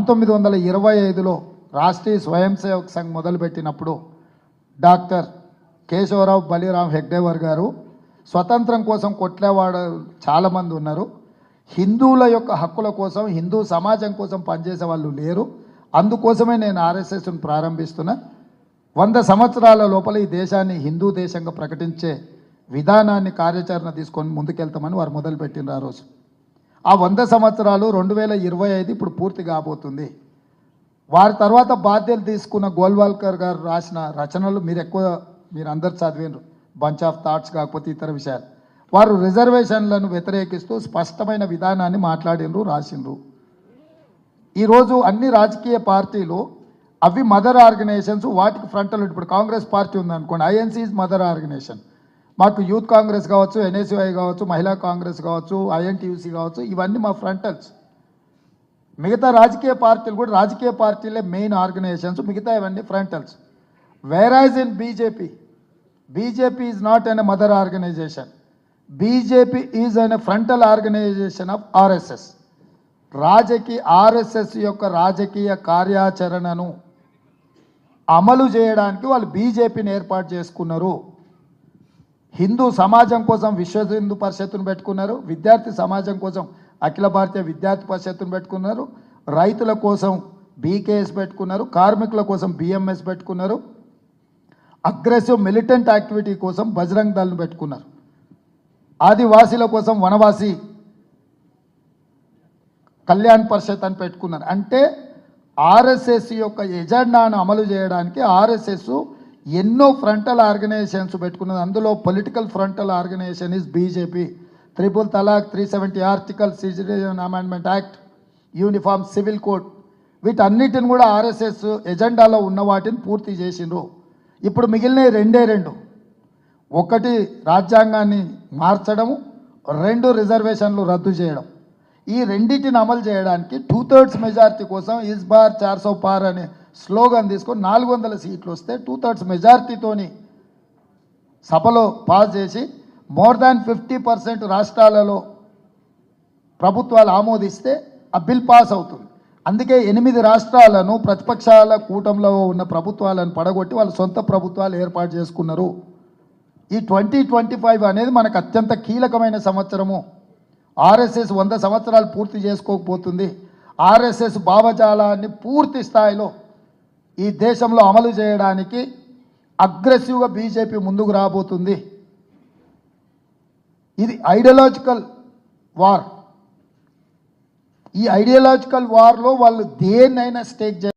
1925లో రాష్ట్రీయ స్వయం సేవక్ సంఘ్ మొదలుపెట్టినప్పుడు డాక్టర్ కేశవరావు బలిరామ్ హెగ్డేవర్ గారు స్వతంత్రం కోసం కొట్లేవాడు చాలామంది ఉన్నారు. హిందువుల యొక్క హక్కుల కోసం, హిందూ సమాజం కోసం పనిచేసే వాళ్ళు లేరు. అందుకోసమే నేను ఆర్ఎస్ఎస్ను ప్రారంభిస్తున్నా. 100 సంవత్సరాల లోపల ఈ దేశాన్ని హిందూ దేశంగా ప్రకటించే విధానాన్ని కార్యాచరణ తీసుకొని ముందుకెళ్తామని వారు మొదలుపెట్టినారు. ఆ రోజు ఆ 100 సంవత్సరాలు 2025 ఇప్పుడు పూర్తి కాబోతుంది. వారి తర్వాత బాధ్యతలు తీసుకున్న గోల్వాల్కర్ గారు రాసిన రచనలు మీరు అందరు చదివినారు. బంచ్ ఆఫ్ థాట్స్ కాకపోతే ఇతర విషయాలు. వారు రిజర్వేషన్లను వ్యతిరేకిస్తూ స్పష్టమైన విధానాన్ని మాట్లాడినరు, రాసిండ్రు. ఈరోజు అన్ని రాజకీయ పార్టీలు అవి మదర్ ఆర్గనైజేషన్స్, వాటికి ఫ్రంటల్. ఇప్పుడు కాంగ్రెస్ పార్టీ ఉందనుకోండి, ఐఎన్సీ ఈజ్ మదర్ ఆర్గనైజేషన్. మాకు యూత్ కాంగ్రెస్ కావచ్చు, ఎన్ఎస్యుఐ కావచ్చు, మహిళా కాంగ్రెస్ కావచ్చు, ఐఎన్టీయూసీ కావచ్చు, ఇవన్నీ మా ఫ్రంటల్స్. మిగతా రాజకీయ పార్టీలు కూడా రాజకీయ పార్టీలే మెయిన్ ఆర్గనైజేషన్స్, మిగతా ఇవన్నీ frontals. Whereas in BJP is not an a mother organisation. BJP is an a frontal organisation of RSS. RSS యొక్క రాజకీయ కార్యాచరణను అమలు చేయడానికి వాళ్ళు బీజేపీని ఏర్పాటు చేసుకున్నారు. హిందూ సమాజం కోసం విశ్వ హిందూ పరిషత్తును పెట్టుకున్నారు. విద్యార్థి సమాజం కోసం అఖిల భారతీయ విద్యార్థి పరిషత్తును పెట్టుకున్నారు. రైతుల కోసం బీకేఎస్ పెట్టుకున్నారు. కార్మికుల కోసం బిఎంఎస్ పెట్టుకున్నారు. అగ్రెసివ్ మిలిటెంట్ యాక్టివిటీ కోసం బజరంగ్ దళ్ను పెట్టుకున్నారు. ఆదివాసీల కోసం వనవాసి కళ్యాణ్ పరిషత్ అని పెట్టుకున్నారు. అంటే ఆర్ఎస్ఎస్ యొక్క ఎజెండాను అమలు చేయడానికి ఆర్ఎస్ఎస్ ఎన్నో ఫ్రంటల్ ఆర్గనైజేషన్స్ పెట్టుకున్నది. అందులో political frontal organisation is BJP. 3 తలాక్, 370 article, citizen amendment act, uniform civil code, వీటన్నిటిని కూడా ఆర్ఎస్ఎస్ ఎజెండాలో ఉన్న వాటిని పూర్తి చేసిండ్రు. ఇప్పుడు మిగిలినవి రెండు. ఒకటి రాజ్యాంగాన్ని మార్చడము, 2 రిజర్వేషన్లు రద్దు చేయడం. ఈ రెండింటిని అమలు చేయడానికి 2/3 మెజారిటీ కోసం ఇస్ బార్ 400 పార్ అనే స్లోగన్ తీసుకొని 400 సీట్లు వస్తే 2/3 మెజారిటీతోని సభలో పాస్ చేసి మోర్ దాన్ 50% రాష్ట్రాలలో ప్రభుత్వాలు ఆమోదిస్తే ఆ బిల్ పాస్ అవుతుంది. అందుకే 8 రాష్ట్రాలను ప్రతిపక్షాల కూటంలో ఉన్న ప్రభుత్వాలను పడగొట్టి వాళ్ళు సొంత ప్రభుత్వాలు ఏర్పాటు చేసుకున్నారు. ఈ 2025 అనేది మనకు అత్యంత కీలకమైన సంవత్సరము. ఆర్ఎస్ఎస్ 100 సంవత్సరాలు పూర్తి చేసుకోకపోతుంది. ఆర్ఎస్ఎస్ భావజాలాన్ని పూర్తి స్థాయిలో ఈ దేశంలో అమలు చేయడానికి అగ్రెసివ్గా బీజేపీ ముందుకు రాబోతుంది. ఇది ఐడియాలజికల్ వార్. ఈ ఐడియాలజికల్ వార్లో వాళ్ళు దేన్నైనా స్టేక్